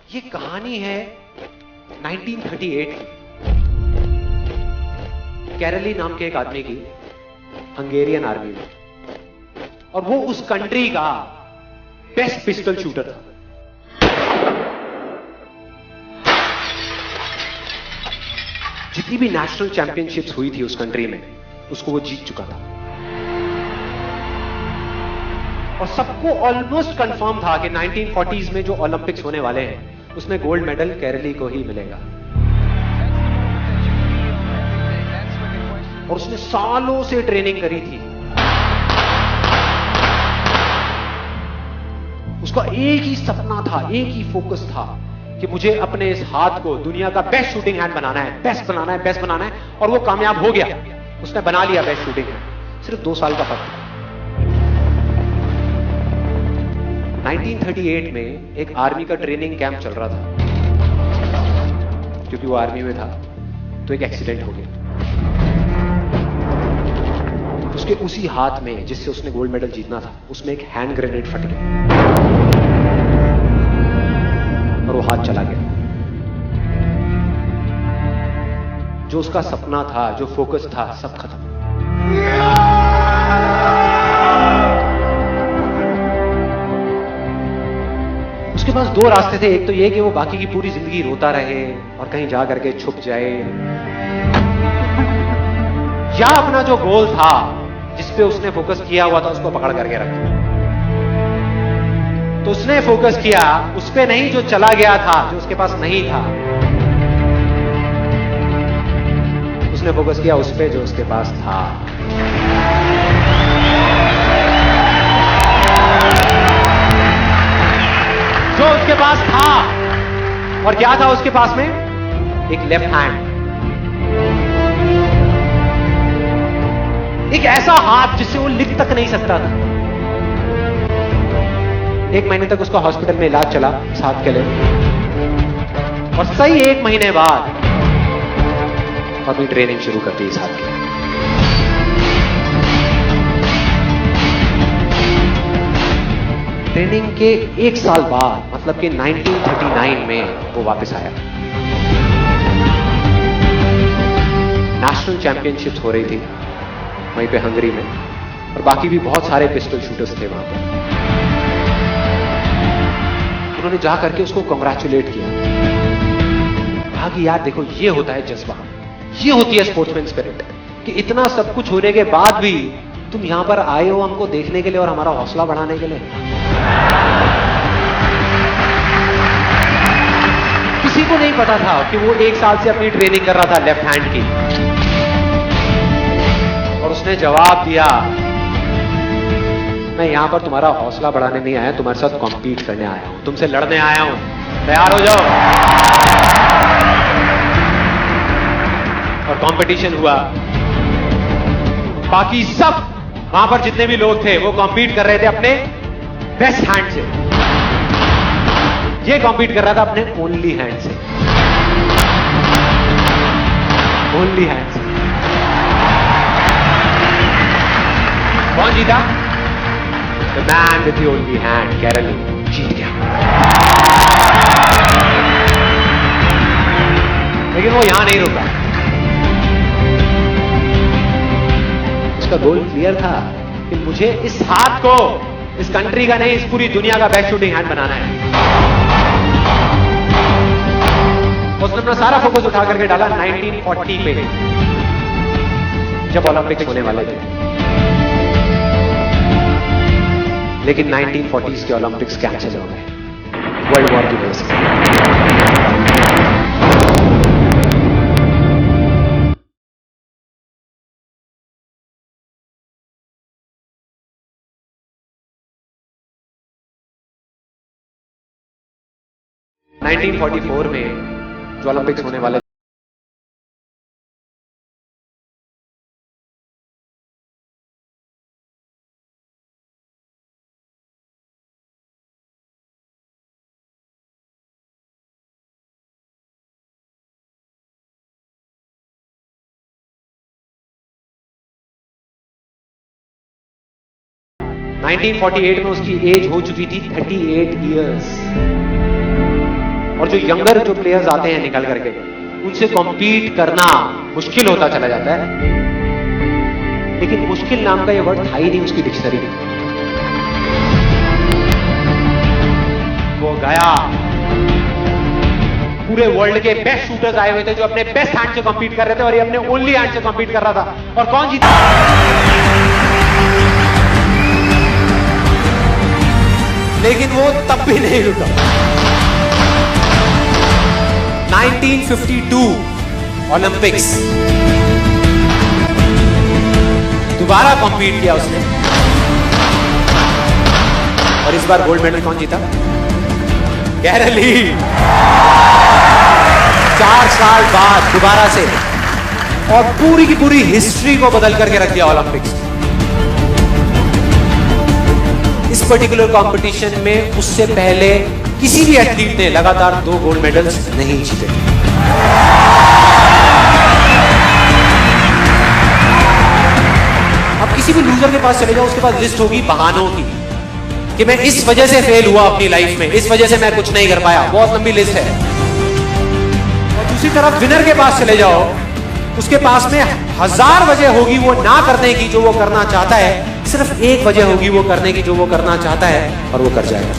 ये कहानी है 1938 की, कैरली नाम के एक आदमी की, हंगेरियन आर्मी में, और वो उस कंट्री का बेस्ट पिस्टल शूटर था। जितनी भी नेशनल चैंपियनशिप्स हुई थी उस कंट्री में, उसको वो जीत चुका था। और सबको ऑलमोस्ट कंफर्म था कि 1940s में जो ओलंपिक्स होने वाले हैं उसमें गोल्ड मेडल केरली को ही मिलेगा। और उसने सालों से ट्रेनिंग करी थी। उसका एक ही सपना था, एक ही फोकस था कि मुझे अपने इस हाथ को दुनिया का बेस्ट शूटिंग हैंड बनाना है, बेस्ट बनाना है, बेस्ट बनाना है। और वो कामयाब हो गया, उसने बना लिया बेस्ट शूटिंग हैंड। सिर्फ 2 साल का फर्क था। 1938 में एक आर्मी का ट्रेनिंग कैंप चल रहा था, क्योंकि वो आर्मी में था, तो एक एक्सीडेंट हो गया। उसके उसी हाथ में जिससे उसने गोल्ड मेडल जीतना था, उसमें एक हैंड ग्रेनेड फट गया और वो हाथ चला गया। जो उसका सपना था, जो फोकस था, सब खत्म। उसके पास 2 रास्ते थे। एक तो ये कि वो बाकी की पूरी जिंदगी रोता रहे और कहीं जा करके छुप जाए, या अपना जो गोल था, जिस पे उसने फोकस किया हुआ था, उसको पकड़ करके रखे। तो उसने फोकस किया उस पे नहीं जो चला गया था, जो उसके पास नहीं था। उसने फोकस किया उस पे जो उसके पास था। जो उसके पास था, और क्या था उसके पास में? एक लेफ्ट हैंड, एक ऐसा हाथ जिससे वो लिख तक नहीं सकता था। 1 महीने तक उसका हॉस्पिटल में इलाज चला इस हाथ के लिए, और सही 1 महीने बाद अपनी ट्रेनिंग शुरू कर दी इस हाथ की। ट्रेनिंग के 1 साल बाद, मतलब कि 1939 में वो वापस आया। नेशनल चैंपियनशिप्स हो रही थी वहीं पे हंगरी में, और बाकी भी बहुत सारे पिस्टल शूटर्स थे वहां पर। उन्होंने जा करके उसको कांग्रेचुलेट किया, कहा कि यार देखो, ये होता है जज्बा, ये होती है स्पोर्ट्समैन स्पिरिट, कि इतना सब कुछ होने के बाद भी तुम यहां पर आए हो हमको देखने के लिए और हमारा हौसला बढ़ाने के लिए। किसी को नहीं पता था कि वो 1 साल से अपनी ट्रेनिंग कर रहा था लेफ्ट हैंड की, और उसने जवाब दिया, मैं यहां पर तुम्हारा हौसला बढ़ाने नहीं आया, तुम्हारे साथ कॉम्पीट करने आया हूं, तुमसे लड़ने आया हूं, तैयार हो जाओ। और कंपटीशन हुआ। बाकी सब वहां पर जितने भी लोग थे वो कॉम्पीट कर रहे थे अपने बेस्ट हैंड से, ये कॉम्पीट कर रहा था अपने ओनली हैंड से, ओनली हैंड से। कौन जीता? The man with the only hand, केरली जीत गया। लेकिन वो यहां नहीं रुका। उसका गोल क्लियर था कि मुझे इस हाथ को इस कंट्री का नहीं, इस पूरी दुनिया का बेस्ट शूटिंग हैंड बनाना है। उसने अपना सारा फोकस उठा करके डाला 1940 पे, जब ओलंपिक्स होने वाले थे। लेकिन 1940s के ओलंपिक्स कैंसिल हो गए, वर्ल्ड वॉर की वजह से। में 1944 में जो ओलंपिक्स होने वाले में उसकी एज हो चुकी थी 38 इयर्स। और जो यंगर जो प्लेयर्स आते हैं निकल करके, उनसे कॉम्पीट करना मुश्किल होता चला जाता है। लेकिन मुश्किल नाम का ये वर्ड था ही नहीं उसकी डिक्शनरी में। वो गया, पूरे वर्ल्ड के बेस्ट शूटर्स आए हुए थे जो अपने बेस्ट हैंड से कॉम्पीट कर रहे थे, और ये अपने ओनली हैंड से कॉम्पीट कर रहा था। और कौन जीता? लेकिन वो तब भी नहीं रुका। 1952 ओलंपिक्स, दोबारा कॉम्पीट किया उसने, और इस बार गोल्ड मेडल कौन जीता? गैरल ली। 4 साल बाद दोबारा से, और पूरी की पूरी हिस्ट्री को बदल करके रख दिया ओलंपिक्स। इस पर्टिकुलर कंपटीशन में उससे पहले किसी भी एथलीट ने लगातार 2 गोल्ड मेडल्स नहीं जीते। अब किसी भी लूजर के पास चले जाओ, उसके पास लिस्ट होगी बहानों की कि मैं इस वजह से फेल हुआ अपनी लाइफ में, इस वजह से मैं कुछ नहीं कर पाया। बहुत लंबी लिस्ट है। और दूसरी तरफ विनर के पास चले जाओ, उसके पास में 1000 वजह होगी वो ना करने की जो वो करना चाहता है, सिर्फ एक वजह होगी वो करने की जो वो करना चाहता है, और वो कर जाएगा।